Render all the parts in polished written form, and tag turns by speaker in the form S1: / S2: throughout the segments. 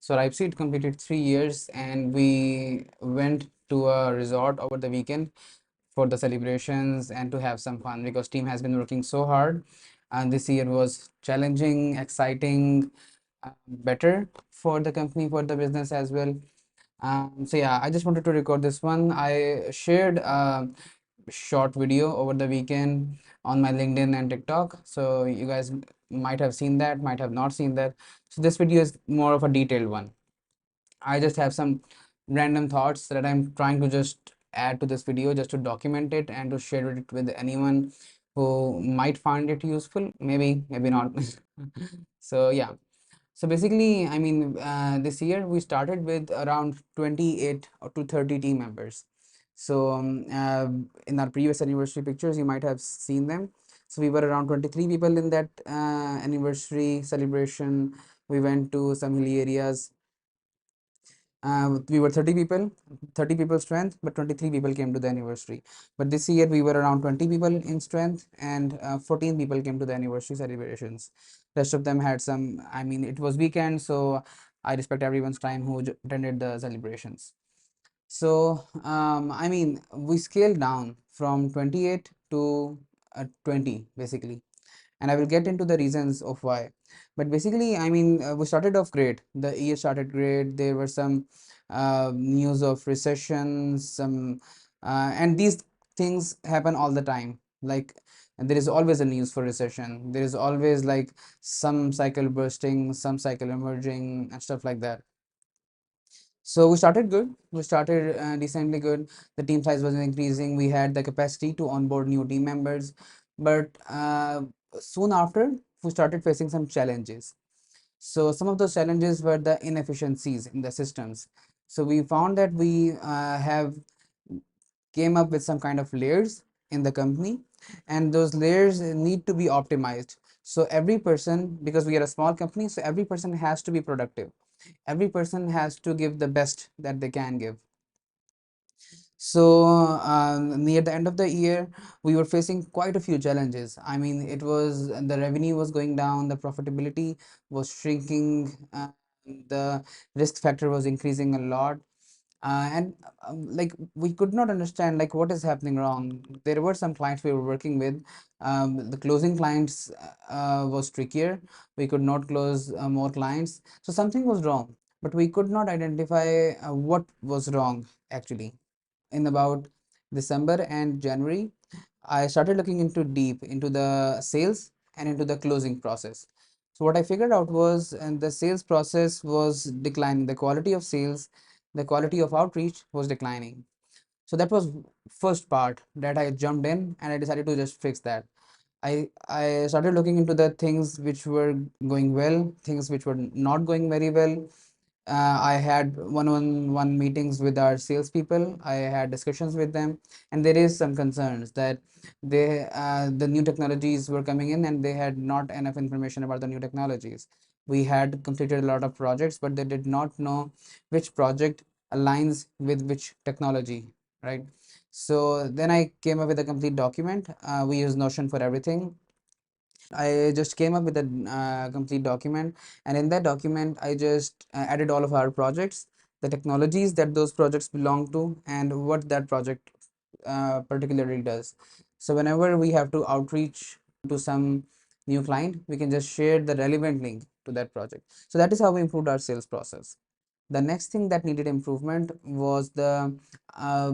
S1: So Ripseed completed 3 years, and we went to a resort over the weekend for the celebrations and to have some fun because team has been working so hard. And this year was challenging, exciting, better for the company, for the business as well. So yeah, I just wanted to record this one. I shared a short video over the weekend on my LinkedIn and TikTok. So you guys might have seen that, might have not seen that. So this video is more of a detailed one. I just have some random thoughts that I'm trying to just add to this video just to document it and to share it with anyone who might find it useful. Maybe, maybe not. So yeah. So basically, I mean, this year we started with around 28 or to 30 team members. So in our previous anniversary pictures, you might have seen them. So we were around 23 people in that anniversary celebration. We went to some hilly areas. We were 30 people, 30 people strength, but 23 people came to the anniversary. But this year we were around 20 people in strength, and 14 people came to the anniversary celebrations. Rest of them had some, I mean, it was weekend, so I respect everyone's time who attended the celebrations. So, I mean, we scaled down from 28 to 20 basically, and I will get into the reasons of why. But basically, I mean, we started off great. The year started great. There were some news of recession, some, and these things happen all the time. Like, and there is always a news for recession. There is always like some cycle bursting, some cycle emerging, and stuff like that. So we started good. We started decently good. The team size was increasing. We had the capacity to onboard new team members, but soon after we started facing some challenges. So some of those challenges were the inefficiencies in the systems. So we found that we have came up with some kind of layers in the company, and those layers need to be optimized. So every person, because we are a small company, so every person has to be productive. Every person has to give the best that they can give. So near the end of the year, we were facing quite a few challenges. I mean, it was the revenue was going down, the profitability was shrinking, the risk factor was increasing a lot, and like we could not understand like what is happening wrong. There were some clients we were working with. The closing clients was trickier. We could not close more clients, so something was wrong, but we could not identify what was wrong actually. In about December and January, I started looking into deep into the sales and into the closing process. So what I figured out was, and the sales process was declining. The quality of sales, the quality of outreach was declining. So that was first part that I jumped in and I decided to just fix that. I started looking into the things which were going well, things which were not going very well. I had one-on-one meetings with our salespeople. I had discussions with them, and there is some concerns that the new technologies were coming in, and they had not enough information about the new technologies. We had completed a lot of projects, but they did not know which project aligns with which technology, right? So then I came up with a complete document. We use Notion for everything. I just came up with a complete document, and in that document, I just added all of our projects, the technologies that those projects belong to, and what that project particularly does. So whenever we have to outreach to some new client, we can just share the relevant link to that project. So that is how we improved our sales process. The next thing that needed improvement was the uh,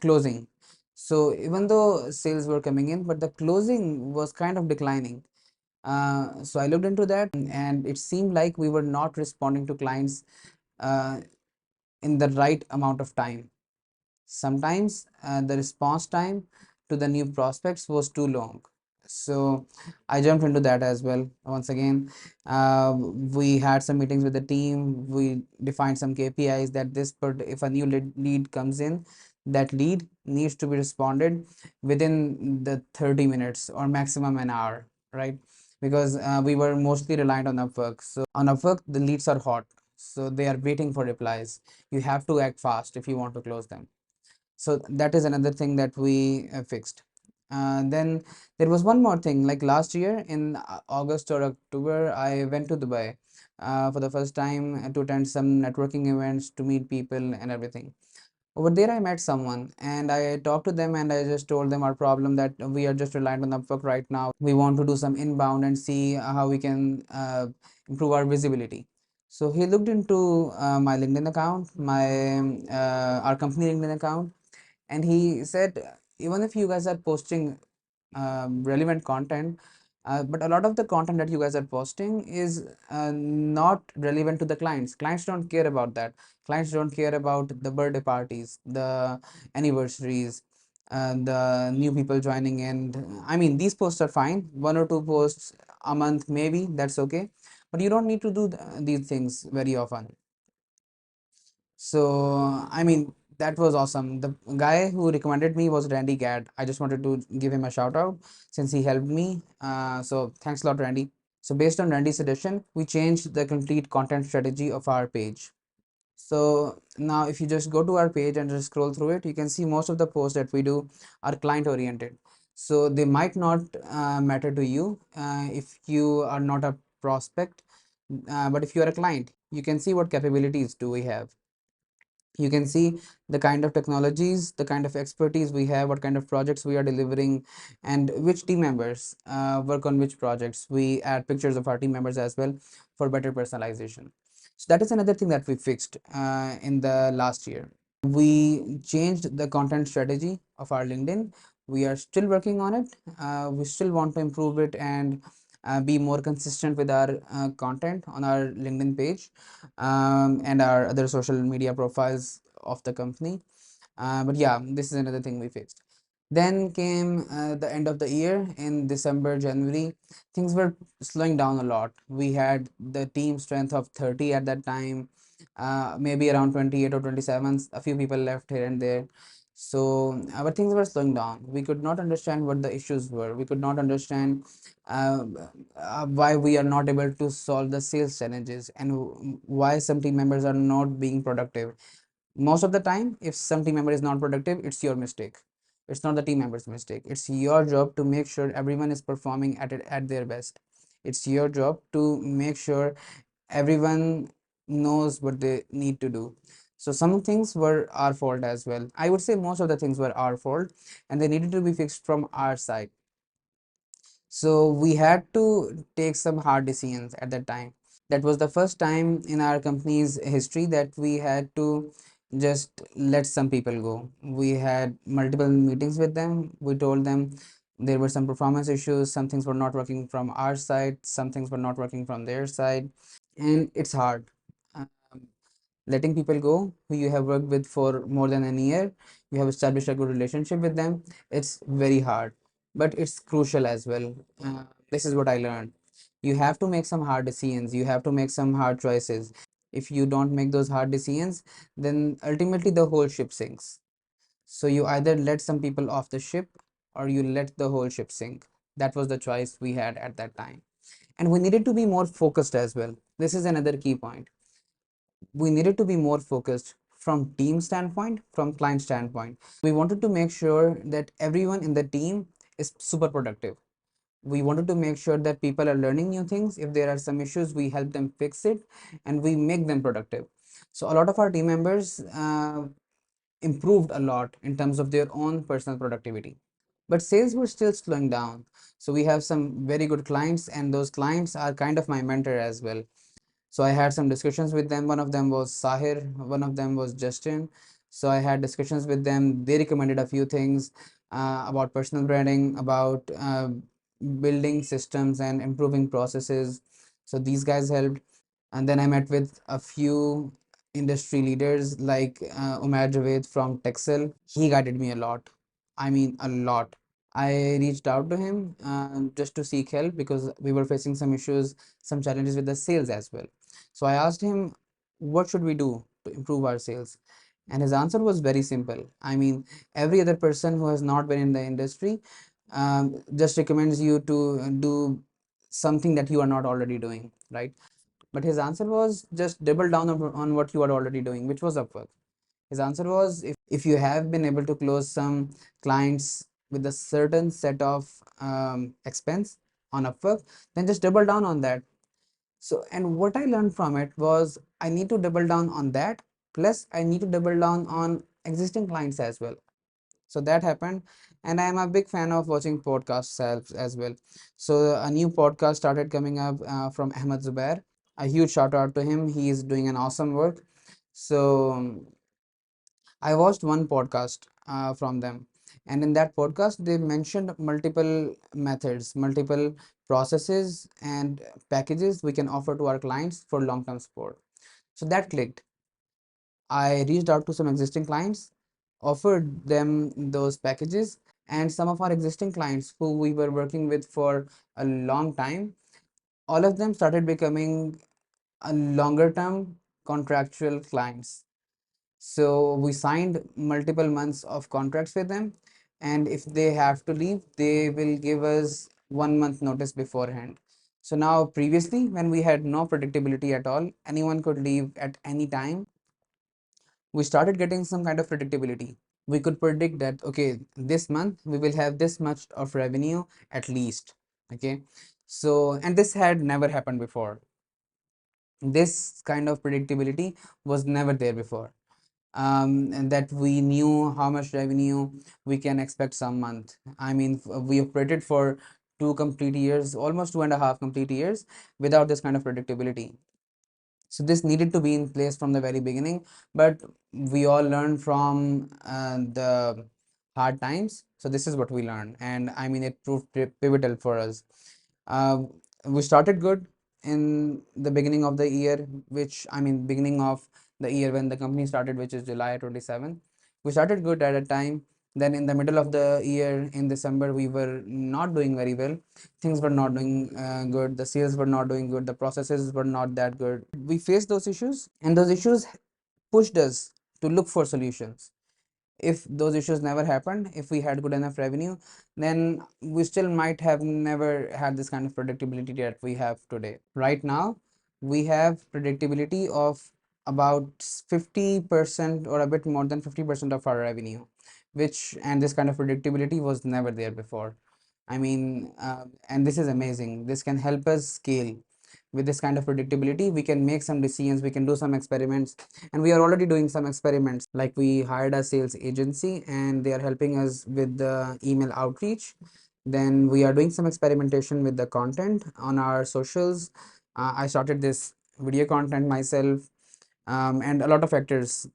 S1: closing. So even though sales were coming in, but the closing was kind of declining. So I looked into that, and it seemed like we were not responding to clients uh, in the right amount of time. Sometimes the response time to the new prospects was too long. So I jumped into that as well. Once again, we had some meetings with the team. We defined some KPIs that if a new lead comes in, that lead needs to be responded within the 30 minutes or maximum an hour, right? Because we were mostly reliant on Upwork. So on Upwork, the leads are hot, so they are waiting for replies. You have to act fast if you want to close them. So that is another thing that we fixed. Then there was one more thing. Like last year in August or October, I went to Dubai for the first time to attend some networking events, to meet people and everything. Over there, I met someone and I talked to them and I just told them our problem, that we are just reliant on Upwork right now. We want to do some inbound and see how we can improve our visibility. So he looked into my LinkedIn account, my our company LinkedIn account, and he said, even if you guys are posting relevant content, but a lot of the content that you guys are posting is not relevant to the clients. Clients don't care about that. Clients don't care about the birthday parties, the anniversaries, the new people joining in. I mean, these posts are fine, one or two posts a month maybe, that's okay, but you don't need to do these things very often. So, I mean, that was awesome. The guy who recommended me was Randy Gad. I just wanted to give him a shout out since he helped me. So, thanks a lot, Randy. So, based on Randy's suggestion, we changed the complete content strategy of our page. So, now if you just go to our page and just scroll through it, you can see most of the posts that we do are client oriented. So, they might not matter to you if you are not a prospect, but if you are a client, you can see what capabilities do we have. You can see the kind of technologies, the kind of expertise we have, what kind of projects we are delivering, and which team members work on which projects. We add pictures of our team members as well for better personalization. So that is another thing that we fixed in the last year. We changed the content strategy of our LinkedIn. We are still working on it. We still want to improve it and be more consistent with our content on our LinkedIn page and our other social media profiles of the company. But yeah, this is another thing we fixed. Then came the end of the year in December, January. Things were slowing down a lot. We had the team strength of 30 at that time, maybe around 28 or 27. A few people left here and there. So, but things were slowing down. We could not understand what the issues were. We could not understand uh, why we are not able to solve the sales challenges and why some team members are not being productive. Most of the time, if some team member is not productive, it's your mistake. It's not the team member's mistake. It's your job to make sure everyone is performing at it at their best. It's your job to make sure everyone knows what they need to do. So some things were our fault as well. I would say most of the things were our fault and they needed to be fixed from our side. So we had to take some hard decisions at that time. That was the first time in our company's history that we had to just let some people go. We had multiple meetings with them. We told them there were some performance issues, some things were not working from our side, some things were not working from their side, and it's hard. Um, Letting people go who you have worked with for more than a year, you have established a good relationship with them, it's very hard, but it's crucial as well. This is what I learned. You have to make some hard decisions, you have to make some hard choices. If you don't make those hard decisions, then ultimately the whole ship sinks. So you either let some people off the ship or you let the whole ship sink. That was the choice we had at that time. And we needed to be more focused as well. This is another key point. We needed to be more focused from team standpoint, from client standpoint. We wanted to make sure that everyone in the team is super productive. We wanted to make sure that people are learning new things. If there are some issues, we help them fix it and we make them productive. So a lot of our team members improved a lot in terms of their own personal productivity, but sales were still slowing down. So we have some very good clients and those clients are kind of my mentor as well. So I had some discussions with them. One of them was Sahir, one of them was Justin. So I had discussions with them. They recommended a few things about personal branding, about building systems and improving processes. So these guys helped. And then I met with a few industry leaders like Umair Javed from Tkxel. He guided me a lot. I mean, a lot. I reached out to him just to seek help because we were facing some issues, some challenges with the sales as well. So I asked him, what should we do to improve our sales? And his answer was very simple. I mean, every other person who has not been in the industry just recommends you to do something that you are not already doing, right? But his answer was just double down on what you are already doing, which was Upwork. His answer was, if you have been able to close some clients with a certain set of expense on Upwork, then just double down on that. So, and what I learned from it was I need to double down on that. Plus, I need to double down on existing clients as well. So that happened, and I am a big fan of watching podcasts as well. So a new podcast started coming up from Ehmad Zubair. A huge shout out to him. He is doing an awesome work. So I watched one podcast from them, and in that podcast, they mentioned multiple methods, multiple processes, and packages we can offer to our clients for long term support. So that clicked. I reached out to some existing clients, offered them those packages, and some of our existing clients who we were working with for a long time, all of them started becoming a longer term contractual clients. So we signed multiple months of contracts with them, and if they have to leave, they will give us 1 month notice beforehand. So now, previously, when we had no predictability at all, anyone could leave at any time. We started getting some kind of predictability. We could predict that, okay, this month we will have this much of revenue at least. Okay. So, and this had never happened before. This kind of predictability was never there before. And that we knew how much revenue we can expect some month. I mean, we operated for 2 complete years, almost 2.5 complete years without this kind of predictability. So this needed to be in place from the very beginning, but we all learned from the hard times. So this is what we learned, and I mean, it proved pivotal for us. uh, we started good in the beginning of the year, which I mean beginning of the year when the company started, which is July 27th. We started good at a time. Then in the middle of the year in December, we were not doing very well. Things were not doing good. The sales were not doing good. The processes were not that good. We faced those issues, and those issues pushed us to look for solutions. If those issues never happened, if we had good enough revenue, then we still might have never had this kind of predictability that we have today. Right now, we have predictability of about 50% or a bit more than 50% of our revenue, which, and this kind of predictability was never there before. I mean, and this is amazing. This can help us scale. With this kind of predictability, we can make some decisions, we can do some experiments, and we are already doing some experiments. Like, we hired a sales agency and they are helping us with the email outreach. Then we are doing some experimentation with the content on our socials. I started this video content myself, and a lot of factors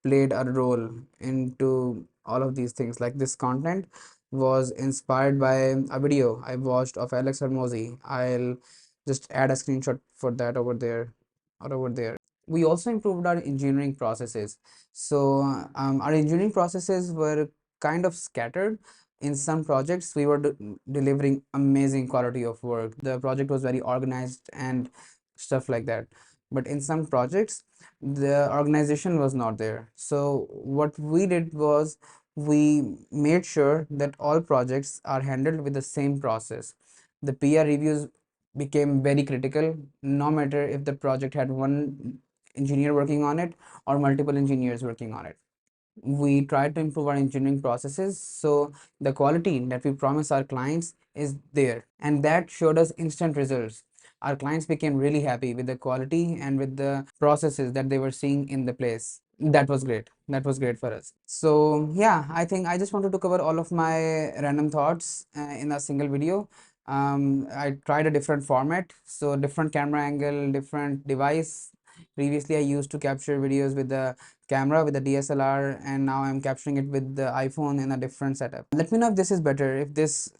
S1: played a role into all of these things. Like, this content was inspired by a video I watched of Alex Hermosi. I'll just add a screenshot for that over there or over there. We also improved our engineering processes. So our engineering processes were kind of scattered. In some projects, we were delivering amazing quality of work. The project was very organized and stuff like that. But in some projects, the organization was not there. So what we did was we made sure that all projects are handled with the same process. The peer reviews became very critical, no matter if the project had one engineer working on it or multiple engineers working on it. We tried to improve our engineering processes so the quality that we promise our clients is there, and that showed us instant results. Our clients became really happy with the quality and with the processes that they were seeing in the place. That was great. That was great for us. So yeah, I think I just wanted to cover all of my random thoughts in a single video. I tried a different format, so different camera angle, different device. Previously, I used to capture videos with the camera, with the DSLR, and now I'm capturing it with the iPhone in a different setup. Let me know if this is better, if this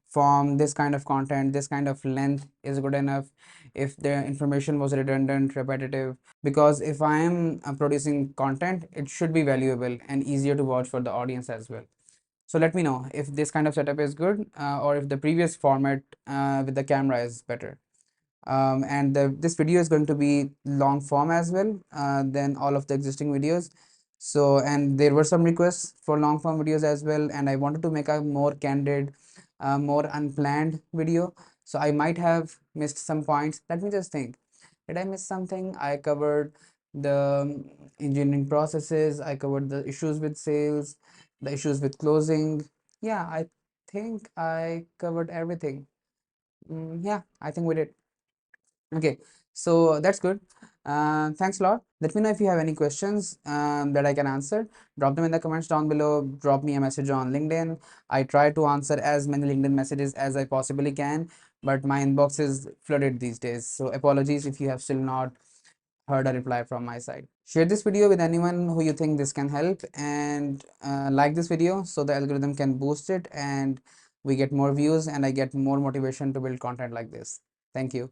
S1: form, this kind of content, this kind of length is good enough, if the information was redundant, repetitive. Because if I am producing content, it should be valuable and easier to watch for the audience as well. So let me know if this kind of setup is good, or if the previous format with the camera is better. And this video is going to be long form as well than all of the existing videos. So, and there were some requests for long form videos as well, and I wanted to make a more candid, more unplanned video. So I might have missed some points. Let me just think, did I miss something? I covered the engineering processes, I covered the issues with sales, the issues with closing. Yeah, I think I covered everything. Yeah, I think we did. Okay, so that's good. Thanks a lot. Let me know if you have any questions that I can answer. Drop them in the comments down below. Drop me a message on LinkedIn. I try to answer as many LinkedIn messages as I possibly can, but my inbox is flooded these days. So apologies if you have still not heard a reply from my side. Share this video with anyone who you think this can help, and like this video so the algorithm can boost it and we get more views and I get more motivation to build content like this. Thank you.